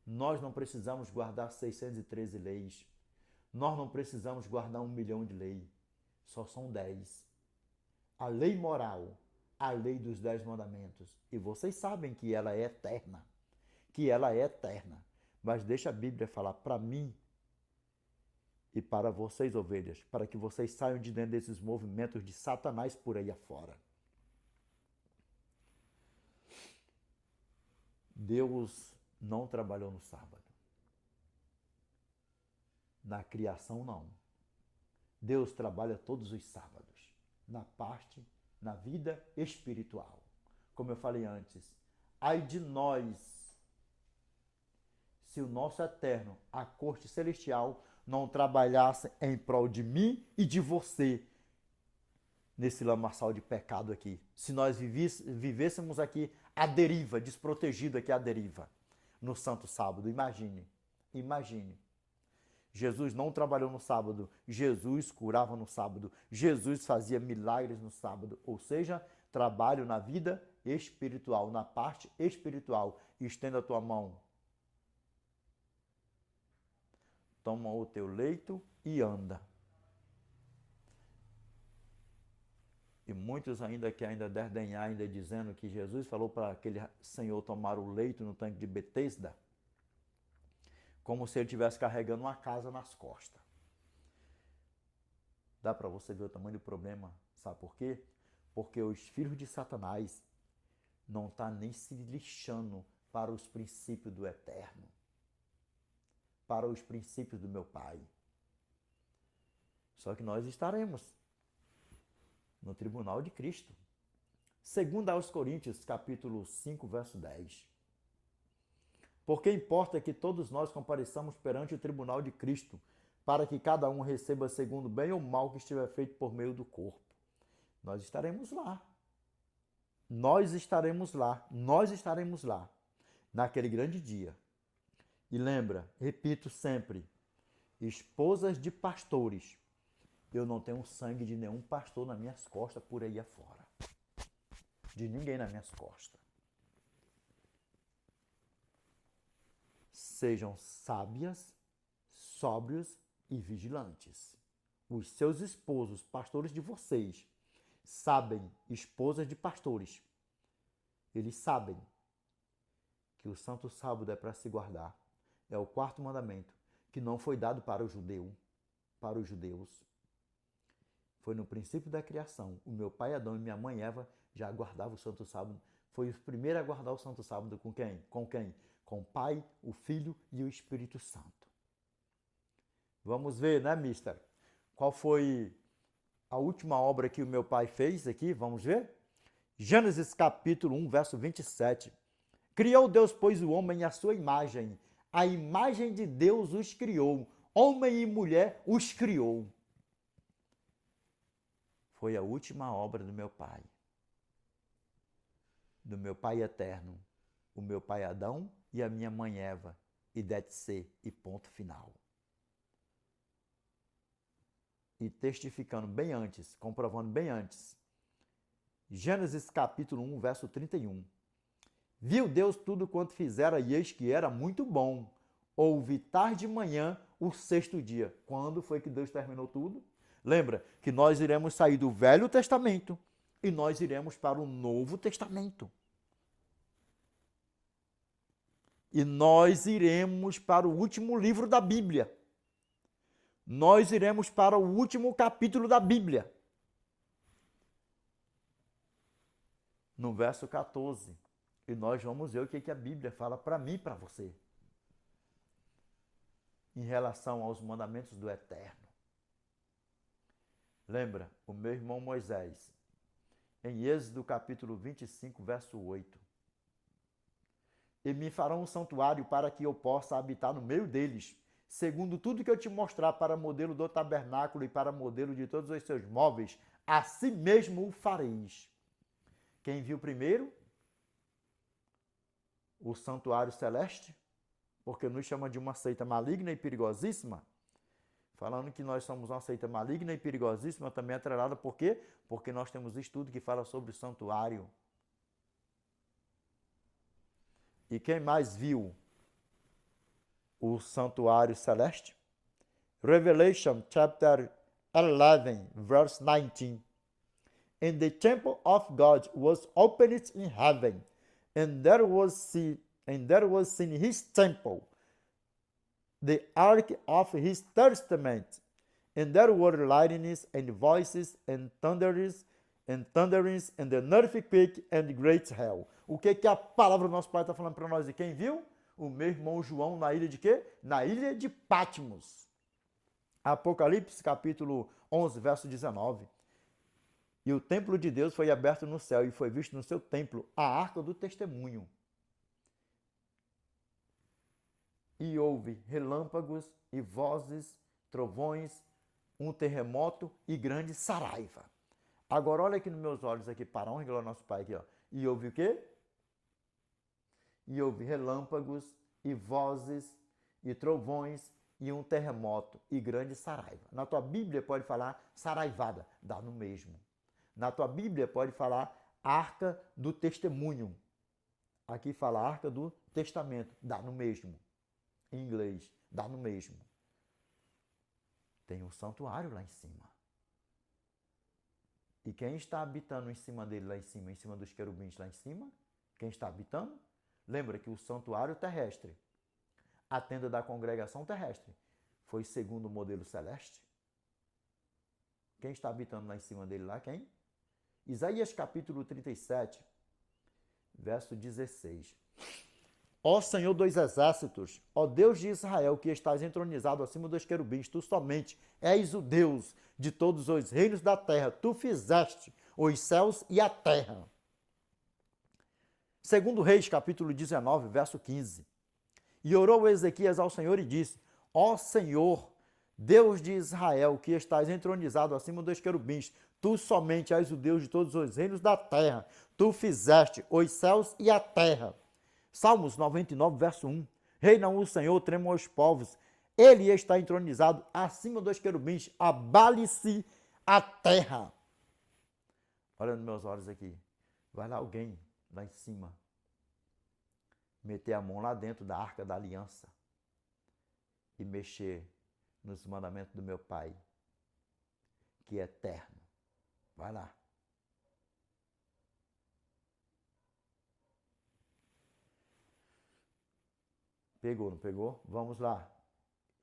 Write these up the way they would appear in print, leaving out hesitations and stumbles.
Nós não precisamos guardar 613 leis. Nós não precisamos guardar 1 milhão de leis. Só são 10. A lei moral, a lei dos 10 mandamentos. E vocês sabem que ela é eterna. Que ela é eterna. Mas deixa a Bíblia falar para mim e para vocês, ovelhas, para que vocês saiam de dentro desses movimentos de Satanás por aí afora. Deus não trabalhou no sábado. Na criação, não. Deus trabalha todos os sábados, na vida espiritual. Como eu falei antes, ai de nós, se o nosso eterno, a corte celestial, não trabalhasse em prol de mim e de você, nesse lamaçal de pecado aqui. Se nós vivêssemos aqui à deriva, desprotegido aqui à deriva, no santo sábado, imagine. Jesus não trabalhou no sábado, Jesus curava no sábado, Jesus fazia milagres no sábado, ou seja, trabalho na vida espiritual, na parte espiritual. Estenda a tua mão. Toma o teu leito e anda. E muitos ainda que ainda desdenhar, ainda dizendo que Jesus falou para aquele senhor tomar o leito no tanque de Betesda, como se ele estivesse carregando uma casa nas costas. Dá para você ver o tamanho do problema, sabe por quê? Porque os filhos de Satanás não estão nem se lixando para os princípios do eterno, para os princípios do meu Pai. Só que nós estaremos no tribunal de Cristo. Segundo aos Coríntios, capítulo 5, verso 10. Porque importa que todos nós compareçamos perante o tribunal de Cristo, para que cada um receba segundo o bem ou mal que estiver feito por meio do corpo. Nós estaremos lá. Nós estaremos lá, naquele grande dia. E lembra, repito sempre, esposas de pastores, eu não tenho sangue de nenhum pastor nas minhas costas por aí afora. De ninguém nas minhas costas. Sejam sábias, sóbrios e vigilantes. Os seus esposos, pastores de vocês, sabem, esposas de pastores, eles sabem que o santo sábado é para se guardar. É o 4º mandamento, que não foi dado para o judeu, para os judeus. Foi no princípio da criação. O meu pai Adão e minha mãe Eva já guardavam o santo sábado. Foi os primeiros a guardar o santo sábado com quem? Com quem? Com o Pai, o Filho e o Espírito Santo. Vamos ver, né, mister? Qual foi a última obra que o meu pai fez aqui? Vamos ver? Gênesis capítulo 1, verso 27. Criou Deus, pois, o homem à sua imagem. A imagem de Deus os criou. Homem e mulher os criou. Foi a última obra do meu pai eterno, o meu pai Adão e a minha mãe Eva, e deve ser, e ponto final. E testificando bem antes, comprovando bem antes, Gênesis capítulo 1, verso 31. Viu Deus tudo quanto fizera, e eis que era muito bom. Houve tarde e manhã o 6º dia. Quando foi que Deus terminou tudo? Lembra que nós iremos sair do Velho Testamento e nós iremos para o Novo Testamento. E nós iremos para o último livro da Bíblia. Nós iremos para o último capítulo da Bíblia. No verso 14. E nós vamos ver o que a Bíblia fala para mim e para você. Em relação aos mandamentos do Eterno. Lembra, o meu irmão Moisés, em Êxodo capítulo 25, verso 8. E me farão um santuário para que eu possa habitar no meio deles, segundo tudo que eu te mostrar para modelo do tabernáculo e para modelo de todos os seus móveis, assim mesmo o fareis. Quem viu primeiro? O santuário celeste, porque nos chama de uma seita maligna e perigosíssima, falando que nós somos uma seita maligna e perigosíssima, também atrelada, por quê? Porque nós temos estudo que fala sobre o santuário. E quem mais viu? o santuário celeste? Revelation chapter 11, verse 19. And the temple of God was opened in heaven, and there was in his temple the ark of his testament, and there were lightnings and voices and thunderings and the earthquake and great hell. O que a palavra do nosso Pai está falando para nós? E quem viu? O meu irmão João na ilha de quê? Na ilha de Patmos. Apocalipse capítulo 11, verso 19. E o templo de Deus foi aberto no céu e foi visto no seu templo a arca do testemunho. E houve relâmpagos e vozes, trovões, um terremoto e grande saraiva. Agora olha aqui nos meus olhos aqui, para honra e glória ao nosso Pai aqui, ó. E houve o quê? E houve relâmpagos e vozes e trovões e um terremoto e grande saraiva. Na tua Bíblia pode falar saraivada, dá no mesmo. Na tua Bíblia pode falar arca do testemunho. Aqui fala arca do testamento, dá no mesmo. Em inglês, dá no mesmo. Tem um santuário lá em cima. E quem está habitando em cima dele lá em cima dos querubins lá em cima? Quem está habitando? Lembra que o santuário terrestre, a tenda da congregação terrestre, foi segundo o modelo celeste? Quem está habitando lá em cima dele lá? Quem? Isaías capítulo 37, verso 16. Ó Senhor dos exércitos, ó Deus de Israel, que estás entronizado acima dos querubins, tu somente és o Deus de todos os reinos da terra. Tu fizeste os céus e a terra. Segundo Reis, capítulo 19, verso 15. E orou Ezequias ao Senhor e disse: Ó Senhor, Deus de Israel, que estás entronizado acima dos querubins, tu somente és o Deus de todos os reinos da terra. Tu fizeste os céus e a terra. Salmos 99, verso 1. Reina o Senhor, tremam os povos. Ele está entronizado acima dos querubins. Abale-se a terra. Olha nos meus olhos aqui. Vai lá alguém, lá em cima, meter a mão lá dentro da arca da aliança e mexer nos mandamentos do meu Pai, que é eterno. Vai lá. Pegou, não pegou? Vamos lá.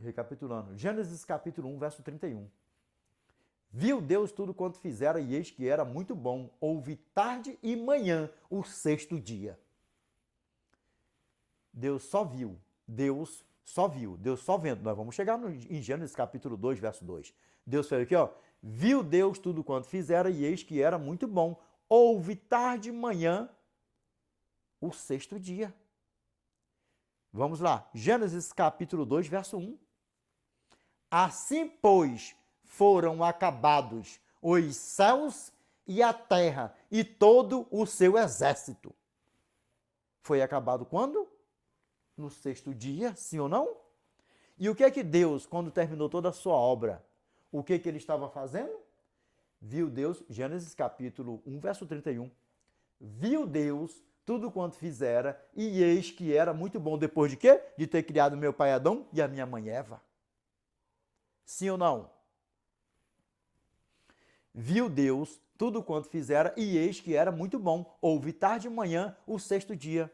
Recapitulando. Gênesis capítulo 1, verso 31. Viu Deus tudo quanto fizera, e eis que era muito bom. Houve tarde e manhã, o sexto dia. Deus só viu. Deus só viu. Deus só vendo. Nós vamos chegar em Gênesis capítulo 2, verso 2. Deus fez aqui, ó. Viu Deus tudo quanto fizera, e eis que era muito bom. Houve tarde e manhã, o sexto dia. Vamos lá, Gênesis capítulo 2, verso 1. Assim, pois, foram acabados os céus e a terra e todo o seu exército. Foi acabado quando? No sexto dia, sim ou não? E o que é que Deus, quando terminou toda a sua obra, o que é que ele estava fazendo? Viu Deus, Gênesis capítulo 1, verso 31. Viu Deus tudo quanto fizera, e eis que era muito bom. Depois de quê? De ter criado meu pai Adão e a minha mãe Eva. Sim ou não? Viu Deus tudo quanto fizera, e eis que era muito bom. Houve tarde e manhã, o sexto dia.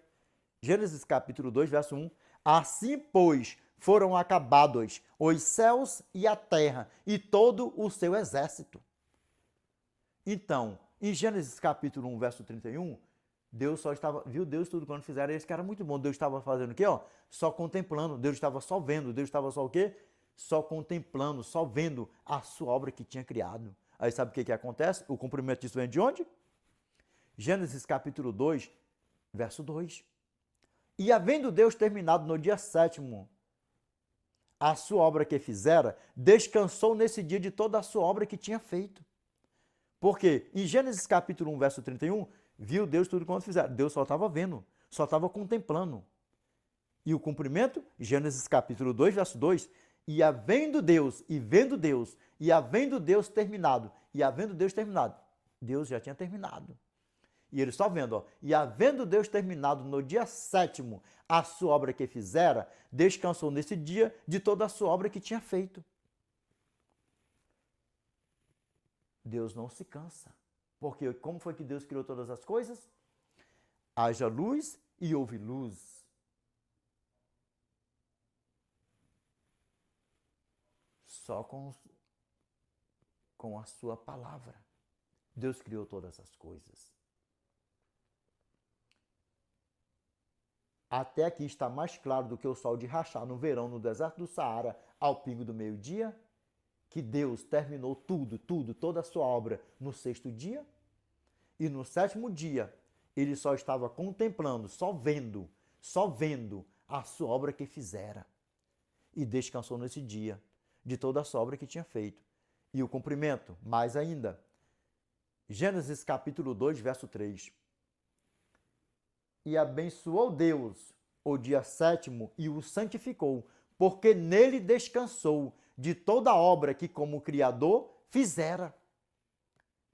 Gênesis capítulo 2, verso 1. Assim, pois, foram acabados os céus e a terra, e todo o seu exército. Então, em Gênesis capítulo 1, verso 31, Deus só estava, viu Deus tudo quando fizeram, esse cara muito bom. Deus estava fazendo o quê? Ó? Só contemplando. Deus estava só vendo. Deus estava só o quê? Só contemplando, só vendo a sua obra que tinha criado. Aí sabe o que acontece? O cumprimento disso vem de onde? Gênesis capítulo 2, verso 2. E havendo Deus terminado no dia sétimo a sua obra que fizera, descansou nesse dia de toda a sua obra que tinha feito. Porque em Gênesis capítulo 1, verso 31, viu Deus tudo quanto fizeram. Deus só estava vendo, só estava contemplando. E o cumprimento, Gênesis capítulo 2, verso 2, e havendo Deus, e vendo Deus, e havendo Deus terminado, Deus já tinha terminado. E ele só vendo, ó. E havendo Deus terminado no dia 7º a sua obra que fizera, descansou nesse dia de toda a sua obra que tinha feito. Deus não se cansa. Porque como foi que Deus criou todas as coisas? Haja luz e houve luz. Só com a sua palavra. Deus criou todas as coisas. Até aqui está mais claro do que o sol de rachar no verão no deserto do Saara ao pingo do meio-dia, que Deus terminou toda a sua obra no 6º dia, e no 7º dia ele só estava contemplando, só vendo a sua obra que fizera. E descansou nesse dia de toda a sua obra que tinha feito. E o cumprimento, mais ainda, Gênesis capítulo 2, verso 3. E abençoou Deus o dia 7º e o santificou, porque nele descansou de toda a obra que como Criador fizera.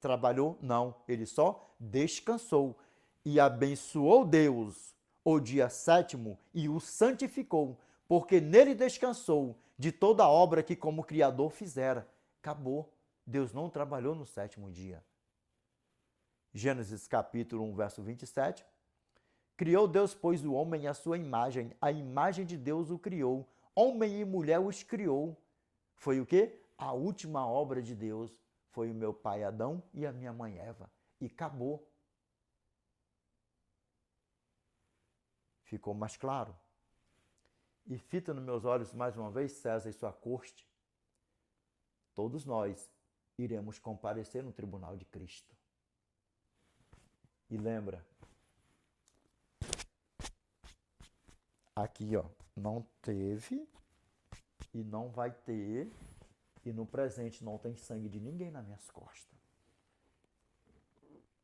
Trabalhou? Não, ele só descansou. E abençoou Deus o dia 7º e o santificou, porque nele descansou de toda a obra que como Criador fizera. Acabou. Deus não trabalhou no 7º dia. Gênesis capítulo 1, verso 27. Criou Deus, pois, o homem à sua imagem, a imagem de Deus o criou, homem e mulher os criou. Foi o quê? A última obra de Deus foi o meu pai Adão e a minha mãe Eva. E acabou. Ficou mais claro? E fita nos meus olhos mais uma vez, César e sua corte. Todos nós iremos comparecer no tribunal de Cristo. E lembra, aqui, ó, não teve e não vai ter, e no presente não tem sangue de ninguém nas minhas costas.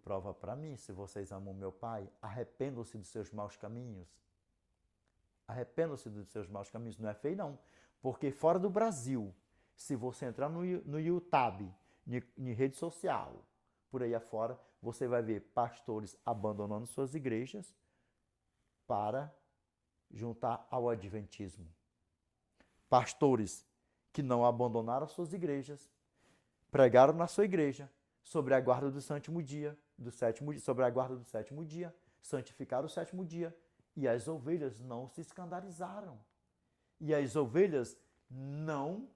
Prova para mim, se vocês amam meu Pai, arrependam-se dos seus maus caminhos. Arrependam-se dos seus maus caminhos. Não é feio, não. Porque fora do Brasil, se você entrar no YouTube, em rede social, por aí afora, você vai ver pastores abandonando suas igrejas para juntar ao adventismo. Pastores que não abandonaram suas igrejas, pregaram na sua igreja sobre a guarda do sétimo dia, sobre a guarda do 7º dia, santificaram o 7º dia, e as ovelhas não se escandalizaram. E as ovelhas não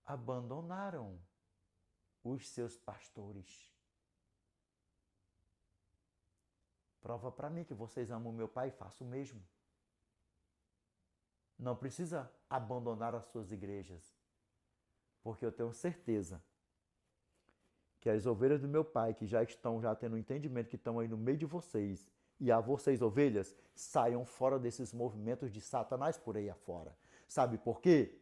abandonaram os seus pastores. Prova para mim que vocês amam meu Pai e façam o mesmo. Não precisa abandonar as suas igrejas, porque eu tenho certeza que as ovelhas do meu Pai, que já tendo entendimento, que estão aí no meio de vocês, e a vocês, ovelhas, saiam fora desses movimentos de Satanás por aí afora. Sabe por quê?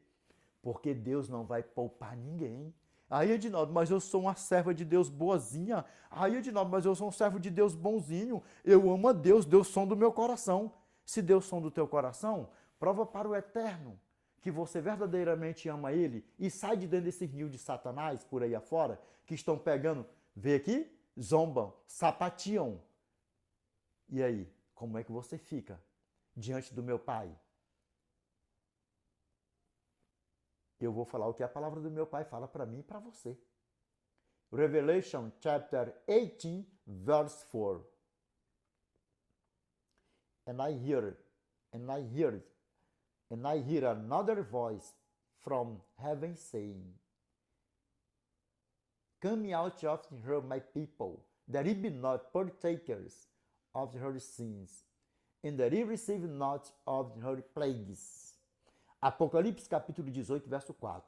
Porque Deus não vai poupar ninguém. Aí, Edinaldo, mas eu sou uma serva de Deus boazinha. Aí, Edinaldo, mas eu sou um servo de Deus bonzinho. Eu amo a Deus, Deus som do meu coração. Se Deus som do teu coração, prova para o eterno que você verdadeiramente ama Ele e sai de dentro desse rio de Satanás por aí afora, que estão pegando, vê aqui, zombam, sapateam. E aí, como é que você fica diante do meu Pai? Eu vou falar o que a palavra do meu Pai fala para mim e para você. Revelation chapter 18, verse 4. And I hear another voice from heaven saying, Come out of her, my people, that ye be not partakers of her sins, and that ye receive not of her plagues. Apocalipse capítulo 18, verso 4.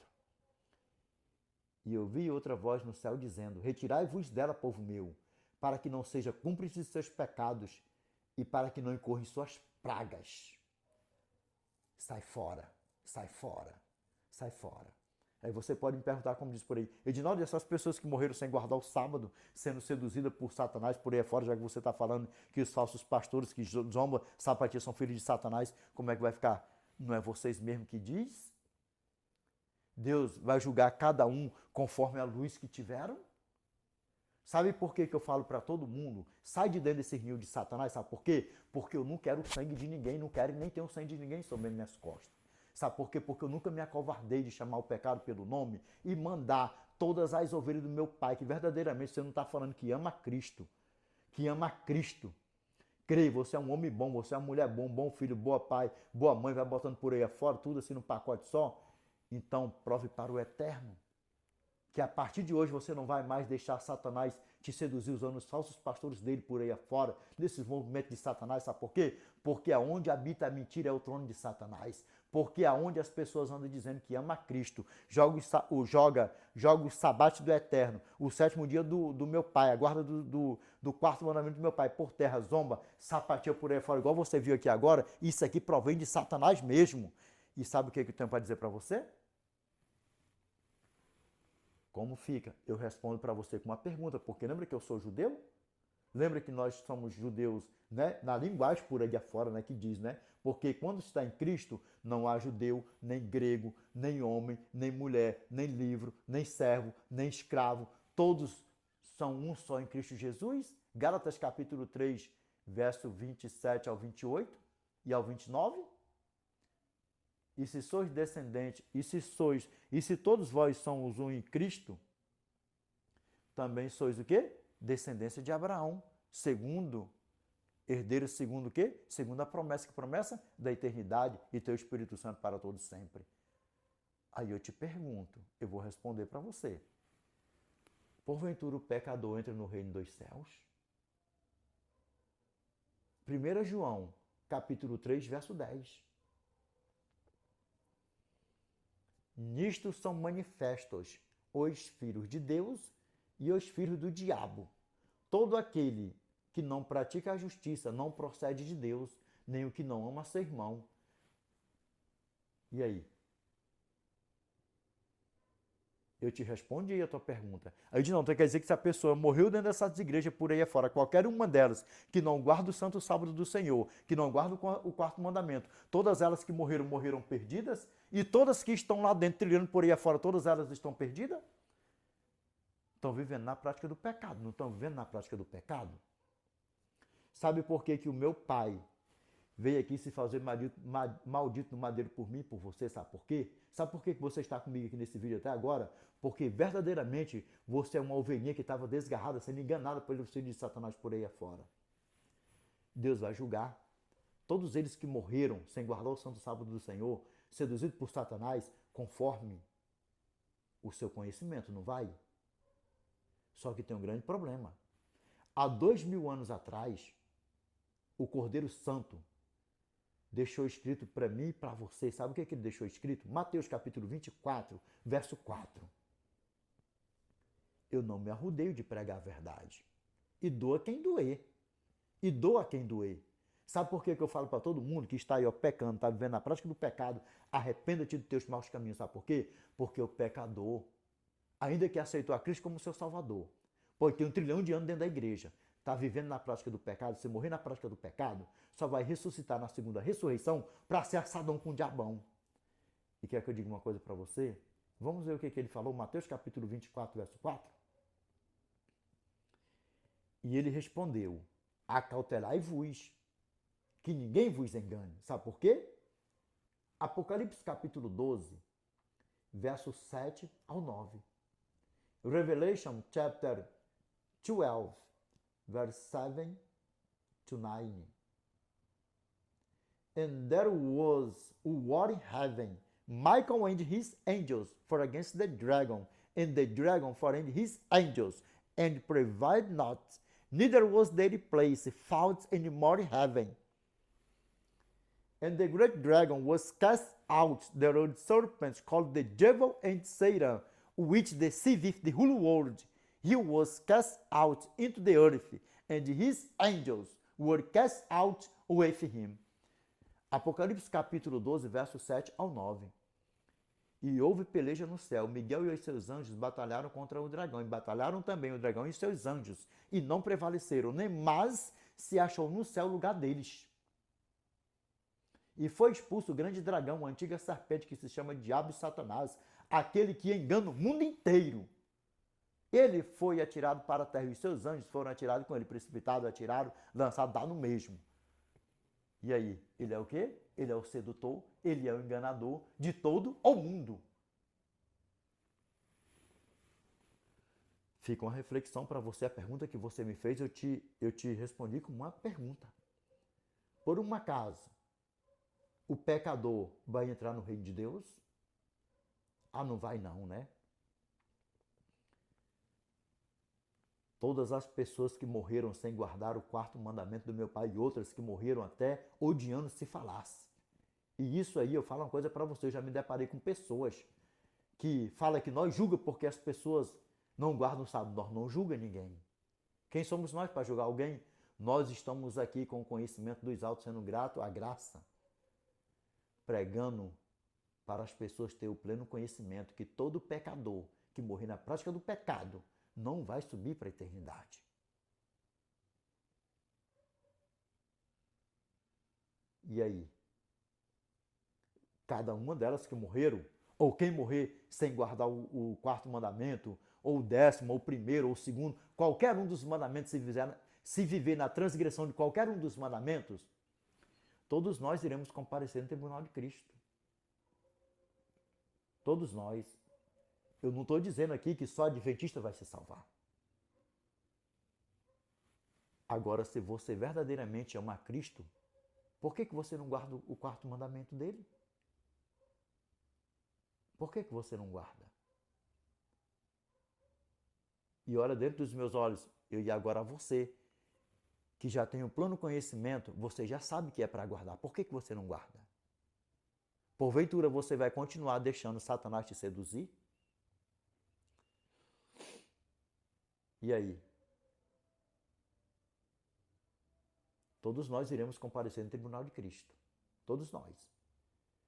E eu vi outra voz no céu dizendo, Retirai-vos dela, povo meu, para que não seja cúmplice de seus pecados e para que não incorra em suas pragas. Sai fora, sai fora, sai fora. Aí você pode me perguntar, como diz por aí, Edinaldo, e essas pessoas que morreram sem guardar o sábado, sendo seduzidas por Satanás por aí fora, já que você está falando que os falsos pastores que zombam, sapatias são filhos de Satanás, como é que vai ficar? Não é vocês mesmos que diz? Deus vai julgar cada um conforme a luz que tiveram? Sabe por que eu falo para todo mundo? Sai de dentro desse rio de Satanás, sabe por quê? Porque eu não quero o sangue de ninguém, não quero nem ter o sangue de ninguém sobre minhas costas. Sabe por quê? Porque eu nunca me acovardei de chamar o pecado pelo nome e mandar todas as ovelhas do meu Pai, que verdadeiramente você não está falando que ama Cristo, que ama Cristo. Crê, você é um homem bom, você é uma mulher bom, bom filho, boa pai, boa mãe, vai botando por aí afora, tudo assim no pacote só. Então, prove para o eterno que a partir de hoje você não vai mais deixar Satanás te seduzir usando os falsos pastores dele por aí afora, nesses movimentos de Satanás, sabe por quê? Porque aonde habita a mentira é o trono de Satanás. Porque aonde as pessoas andam dizendo que ama Cristo, joga o sabate do eterno, o sétimo dia do meu pai, a guarda do quarto mandamento do meu pai, por terra, zomba, sapateia por aí fora, igual você viu aqui agora, isso aqui provém de Satanás mesmo. E sabe o que eu tenho para dizer para você? Como fica? Eu respondo para você com uma pergunta, porque lembra que eu sou judeu? Lembra que nós somos judeus, né? Na linguagem por aí afora, né? Que diz, né? Porque quando está em Cristo, não há judeu, nem grego, nem homem, nem mulher, nem livre, nem servo, nem escravo. Todos são um só em Cristo Jesus. Gálatas capítulo 3, verso 27 ao 28 e ao 29. E se sois descendentes, e se todos vós sois um em Cristo, também sois o quê? Descendência de Abraão, segundo, herdeiro segundo o quê? Segundo a promessa, que promessa? Da eternidade e teu Espírito Santo para todos sempre. Aí eu te pergunto, eu vou responder para você. Porventura o pecador entra no reino dos céus? 1 João, capítulo 3, verso 10. Nisto são manifestos os filhos de Deus e os filhos do diabo. Todo aquele que não pratica a justiça não procede de Deus, nem o que não ama seu irmão. E aí? Eu te respondi a tua pergunta. Aí de não, então quer dizer que se a pessoa morreu dentro dessas igrejas por aí afora, qualquer uma delas, que não guarda o santo sábado do Senhor, que não guarda o quarto mandamento, todas elas que morreram, morreram perdidas? E todas que estão lá dentro, trilhando por aí afora, todas elas estão perdidas? Estão vivendo na prática do pecado, não estão vivendo na prática do pecado? Sabe por que o meu pai veio aqui se fazer maldito no madeiro por mim e por você? Sabe por quê? Sabe por que você está comigo aqui nesse vídeo até agora? Porque verdadeiramente você é uma ovelhinha que estava desgarrada, sendo enganada pelo filho de Satanás por aí afora. Deus vai julgar todos eles que morreram sem guardar o santo sábado do Senhor, seduzidos por Satanás, conforme o seu conhecimento, não vai? Só que tem um grande problema. Há 2000 anos atrás, o Cordeiro Santo deixou escrito para mim e para você. Sabe o que ele deixou escrito? Mateus capítulo 24, verso 4. Eu não me arrudeio de pregar a verdade. E doa quem doer. E doa quem doer. Sabe por que eu falo para todo mundo que está aí ó, pecando, está vivendo na prática do pecado, arrependa-te dos teus maus caminhos. Sabe por quê? Porque o pecador, ainda que aceitou a Cristo como seu Salvador, pode ter 1 trilhão de anos dentro da igreja, está vivendo na prática do pecado, se morrer na prática do pecado, só vai ressuscitar na segunda ressurreição para ser assadão com o diabão. E quer que eu diga uma coisa para você? Vamos ver o que ele falou, Mateus capítulo 24, verso 4. E ele respondeu, acautelai-vos, que ninguém vos engane. Sabe por quê? Apocalipse capítulo 12, verso 7 ao 9. Revelation chapter 12, verse 7 to 9. And there was war in heaven. Michael and his angels fought against the dragon, and the dragon fought and his angels, and prevailed not. Neither was their place found any more in heaven. And the great dragon was cast out, the old serpent called the devil and Satan, which deceiveth the whole world. He was cast out into the earth, and his angels were cast out with him. Apocalipse capítulo 12, verso 7 ao 9. E houve peleja no céu. Miguel e os seus anjos batalharam contra o dragão, e batalharam também o dragão e seus anjos, e não prevaleceram, nem mais se achou no céu lugar deles. E foi expulso o grande dragão, a antiga serpente que se chama Diabo e Satanás, aquele que engana o mundo inteiro. Ele foi atirado para a terra e os seus anjos foram atirados com ele, precipitado, atirado, lançado, dá no mesmo. E aí, ele é o quê? Ele é o sedutor, ele é o enganador de todo o mundo. Fica uma reflexão para você, a pergunta que você me fez, eu te respondi com uma pergunta. Por um acaso, o pecador vai entrar no reino de Deus? Ah, não vai não, né? Todas as pessoas que morreram sem guardar o quarto mandamento do meu pai e outras que morreram até odiando se falasse. E isso aí, eu falo uma coisa para você, eu já me deparei com pessoas que falam que nós julgamos porque as pessoas não guardam o sábado. Nós não julgamos ninguém. Quem somos nós para julgar alguém? Nós estamos aqui com o conhecimento dos altos, sendo grato à graça, pregando para as pessoas terem o pleno conhecimento que todo pecador que morrer na prática do pecado não vai subir para a eternidade. E aí? Cada uma delas que morreram, ou quem morrer sem guardar o quarto mandamento, ou o décimo, ou o primeiro, ou o segundo, qualquer um dos mandamentos, se viver na transgressão de qualquer um dos mandamentos, todos nós iremos comparecer no tribunal de Cristo. Todos nós. Eu não estou dizendo aqui que só adventista vai se salvar. Agora, se você verdadeiramente ama Cristo, por que você não guarda o quarto mandamento dele? Por que você não guarda? E olha dentro dos meus olhos, e agora você, que já tem um pleno conhecimento, você já sabe que é para guardar. Por que você não guarda? Porventura você vai continuar deixando Satanás te seduzir? E aí? Todos nós iremos comparecer no tribunal de Cristo. Todos nós.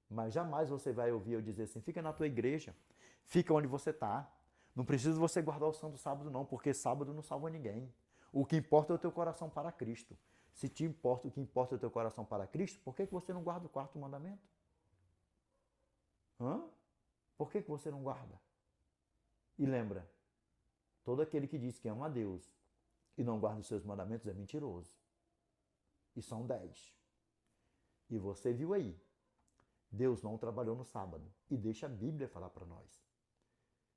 Mas jamais você vai ouvir eu dizer assim, fica na tua igreja, fica onde você está. Não precisa você guardar o santo sábado não, porque sábado não salva ninguém. O que importa é o teu coração para Cristo. Se te importa, o que importa é o teu coração para Cristo, por que você não guarda o quarto mandamento? Hã? Por que você não guarda? E lembra, todo aquele que diz que ama a Deus e não guarda os seus mandamentos é mentiroso. E são 10. E você viu aí, Deus não trabalhou no sábado. E deixa a Bíblia falar para nós.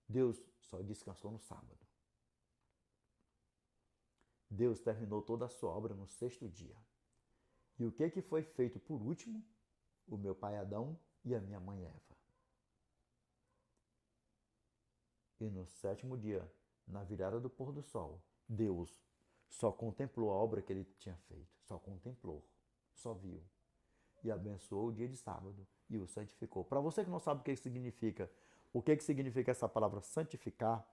Deus só descansou no sábado. Deus terminou toda a sua obra no 6º dia. E o que foi feito por último? O meu pai Adão e a minha mãe Eva. E no 7º dia, na virada do pôr do sol, Deus só contemplou a obra que ele tinha feito. Só contemplou. Só viu. E abençoou o dia de sábado e o santificou. Para você que não sabe o que significa, essa palavra santificar,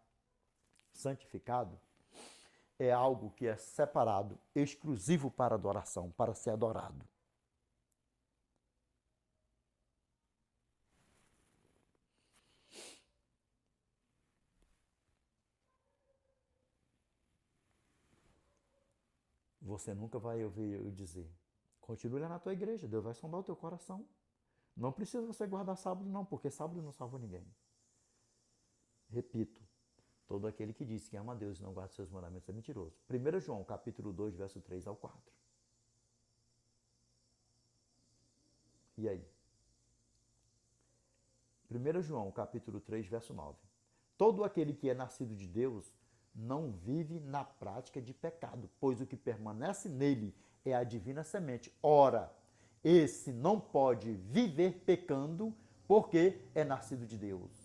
santificado, é algo que é separado, exclusivo para adoração, para ser adorado. Você nunca vai ouvir eu dizer, continue lá na tua igreja, Deus vai sondar o teu coração. Não precisa você guardar sábado não, porque sábado não salva ninguém. Repito, todo aquele que diz que ama a Deus e não guarda seus mandamentos é mentiroso. 1 João, capítulo 2, verso 3 ao 4. E aí? 1 João, capítulo 3, verso 9. Todo aquele que é nascido de Deus não vive na prática de pecado, pois o que permanece nele é a divina semente. Ora, esse não pode viver pecando porque é nascido de Deus.